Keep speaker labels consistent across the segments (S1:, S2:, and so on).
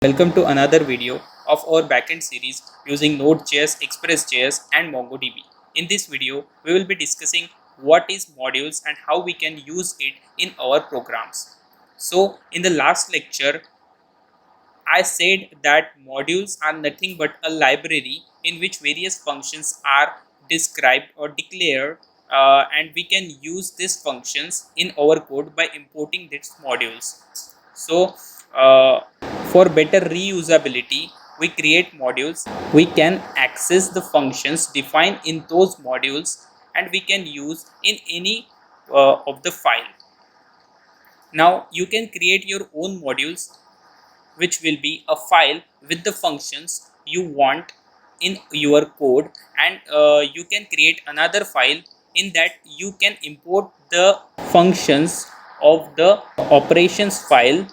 S1: Welcome to another video of our backend series using Node.js, Expressjs and mongoDB. In this video, we will be discussing what is modules and how we can use it in our programs. So, in the last lecture, I said that modules are nothing but a library in which various functions are described or declared, and we can use these functions in our code by importing these modules. So, for better reusability, we create modules. We can access the functions defined in those modules and we can use in any of the file. Now, you can create your own modules, which will be a file with the functions you want in your code, and you can create another file in that you can import the functions of the operations file,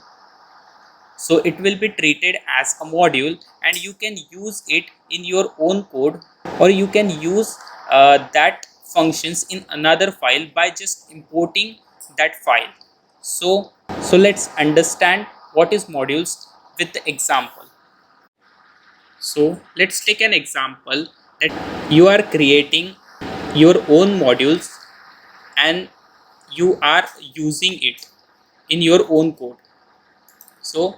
S1: so it will be treated as a module and you can use it in your own code, or you can use that functions in another file by just importing that file. So let's understand what is modules with the example. So let's take an example that you are creating your own modules and you are using it in your own code. So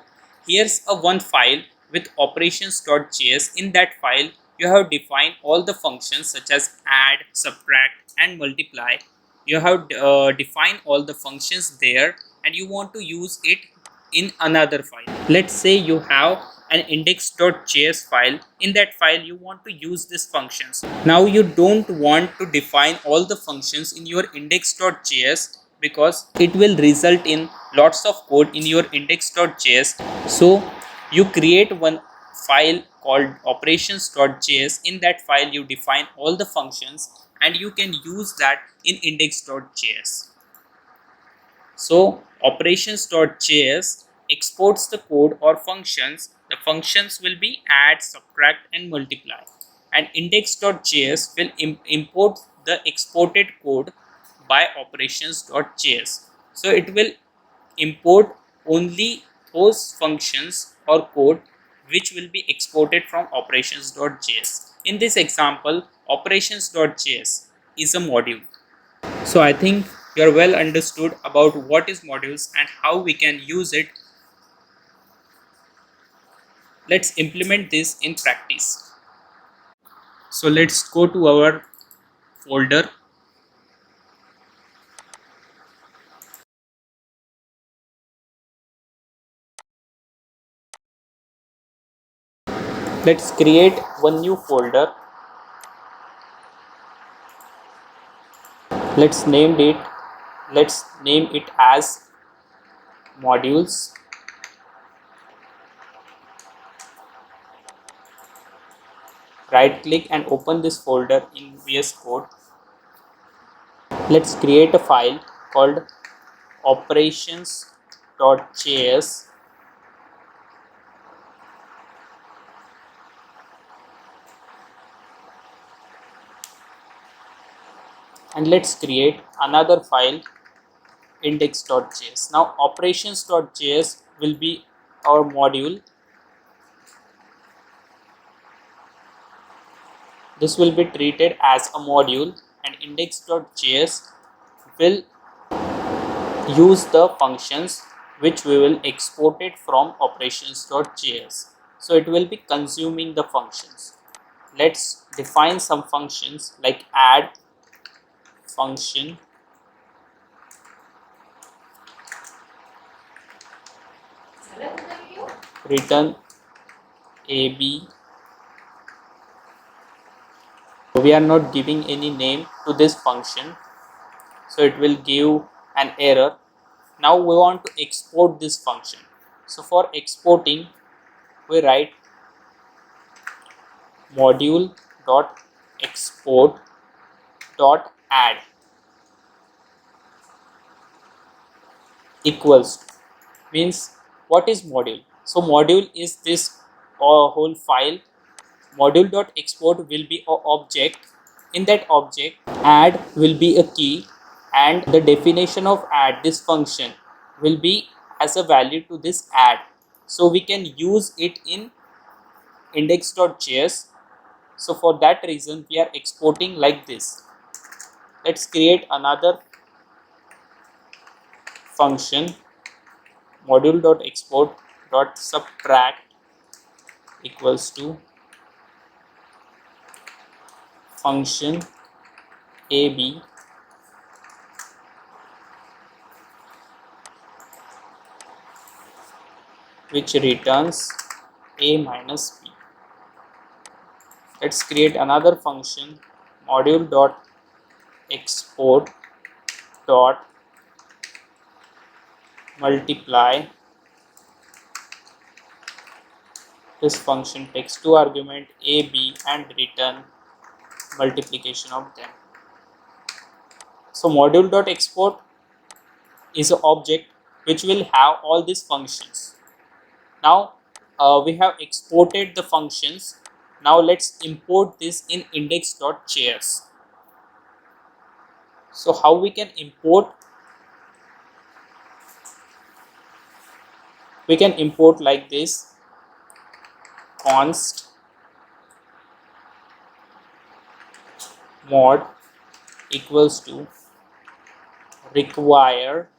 S1: here's a one file with operations.js. In that file, you have defined all the functions such as add, subtract and multiply. You have defined all the functions there and you want to use it in another file. Let's say you have an index.js file. In that file, you want to use these functions. Now you don't want to define all the functions in your index.js because it will result in lots of code in your index.js. So you create one file called operations.js. In that file, you define all the functions and you can use that in index.js. So operations.js exports the code or functions. The functions will be add, subtract and multiply, and index.js will import the exported code by operations.js. So it will import only those functions or code which will be exported from operations.js. In this example, operations.js is a module. So I think you are well understood about what is modules and how we can use it. Let's implement this in practice. So let's go to our folder. Let's create one new folder. Let's name it as modules. Right click and open this folder in VS Code. Let's create a file called operations.js. And let's create another file, index.js. Now operations.js will be our module. This will be treated as a module and index.js will use the functions which we will export it from operations.js. So it will be consuming the functions. Let's define some functions like add function, return AB. We are not giving any name to this function, so it will give an error. Now we want to export this function. So for exporting, we write module.export.add equals, means what is module? So module is this whole file. Module.export will be an object. In that object, add will be a key and the definition of add, this function, will be as a value to this add. so we can use it in index.js. So for that reason we are exporting like this. Let's create another function, module.export.subtract equals to function ab, which returns a minus b. Let's create another function, module.export.multiply. This function takes two arguments a, b and return multiplication of them. So module.export is an object which will have all these functions. Now we have exported the functions. Now let's import this in index.js. So how we can import? We can import like this: const mod equals to require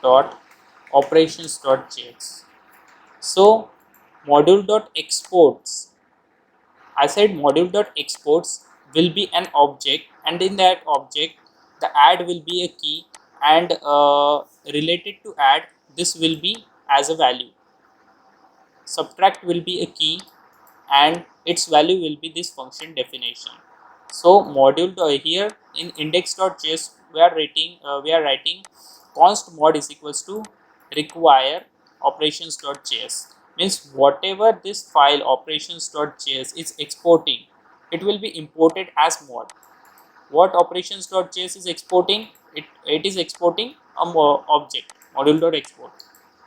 S1: dot operations.js. So module.exports, I said module.exports will be an object, and in that object the add will be a key, and related to add, this will be as a value. Subtract will be a key, and its value will be this function definition. So module here in index.js we are writing const mod is equals to require operations.js, means whatever this file operations.js is exporting, it will be imported as mod. What operations.js is exporting? It is exporting a object, module.export.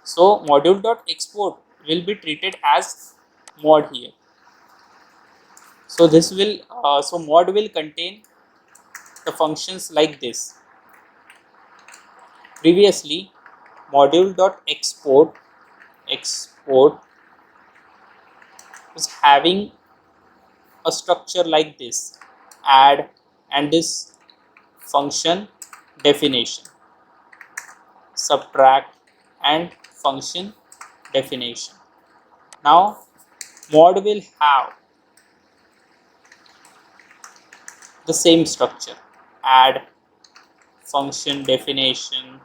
S1: So module.export will be treated as mod here. So this will so mod will contain the functions like this. Previously module.export was having a structure like this: add and this function definition, subtract and function definition. Now mod will have the same structure: add, function definition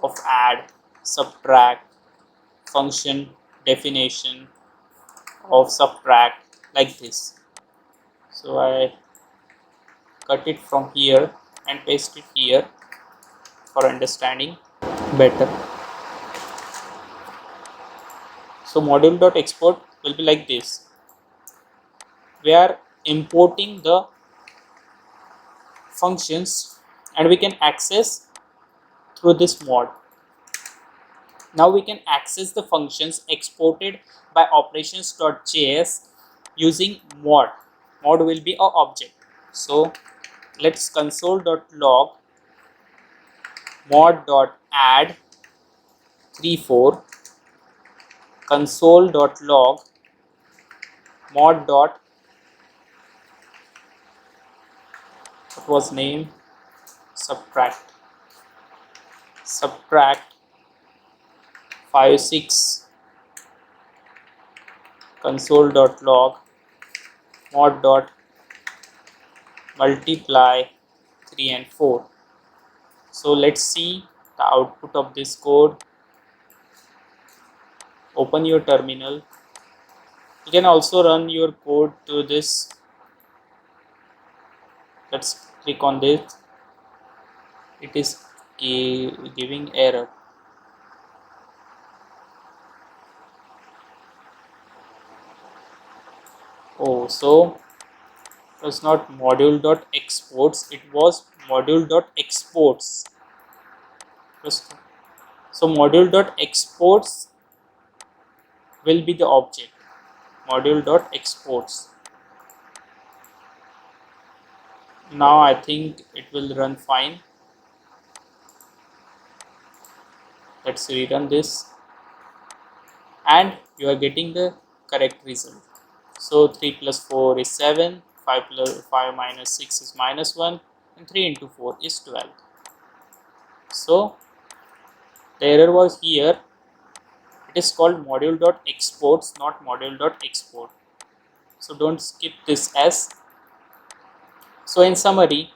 S1: of add, subtract, function definition of subtract, like this. So I cut it from here and paste it here for understanding better. So module.export will be like this. We are importing the functions and we can access through this mod. Now we can access the functions exported by operations.js using mod. Mod will be an object. So let's console.log mod.add 34, console.log mod. What was name? Subtract 56, console.log mod.multiply 3 and 4. So let's see the output of this code. Open your terminal. You can also run your code to this. Let's click on this. It is giving error. Oh, so it was not module.exports, it was module.exports. So module.exports will be the object, module.exports. Now I think it will run fine. Let's rerun this, and you are getting the correct result. So 3 plus 4 is 7, 5 minus 6 is minus 1, and 3 into 4 is 12. So the error was here. It is called module.exports, not module.export. So don't skip this S. So in summary,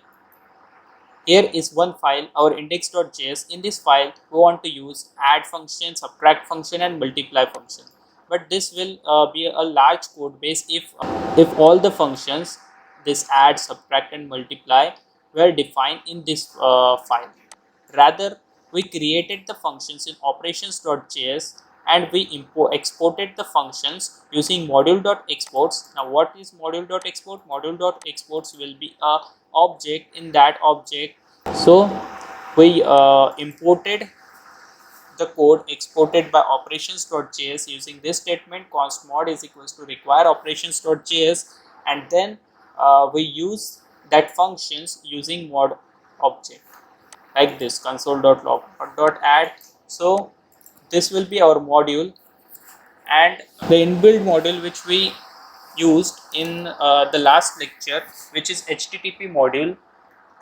S1: here is one file, our index.js. In this file, we want to use add function, subtract function, and multiply function. But this will be a large code base if all the functions, this add, subtract, and multiply, were defined in this file. Rather, we created the functions in operations.js, and we exported the functions using module.exports. Now what is module.export? Module.exports will be a object. In that object, so we imported the code exported by operations.js using this statement, const mod is equals to require operations.js, and then we use that functions using mod object like this, console.log.add. So this will be our module, and the inbuild module which we used in the last lecture, which is HTTP module,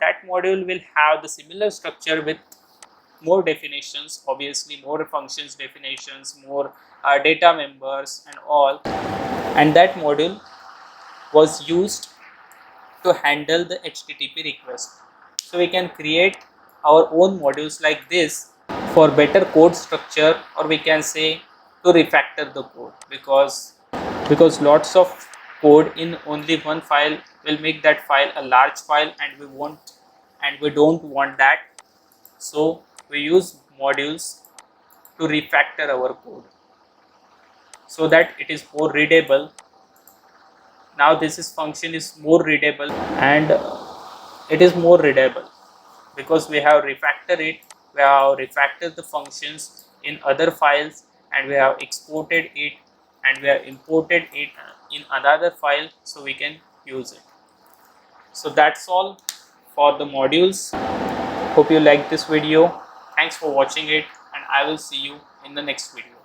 S1: that module will have the similar structure with more definitions, obviously more functions definitions, more data members and all, and that module was used to handle the HTTP request. So we can create our own modules like this for better code structure, or we can say to refactor the code, because lots of code in only one file will make that file a large file, and we don't want that. So we use modules to refactor our code so that it is more readable. Now this function is more readable, and it is more readable because we have refactored it, we have refactored the functions in other files, and we have exported it, and we have imported it in another file, so we can use it. So that's all for the modules. Hope you like this video. Thanks for watching it, and I will see you in the next video.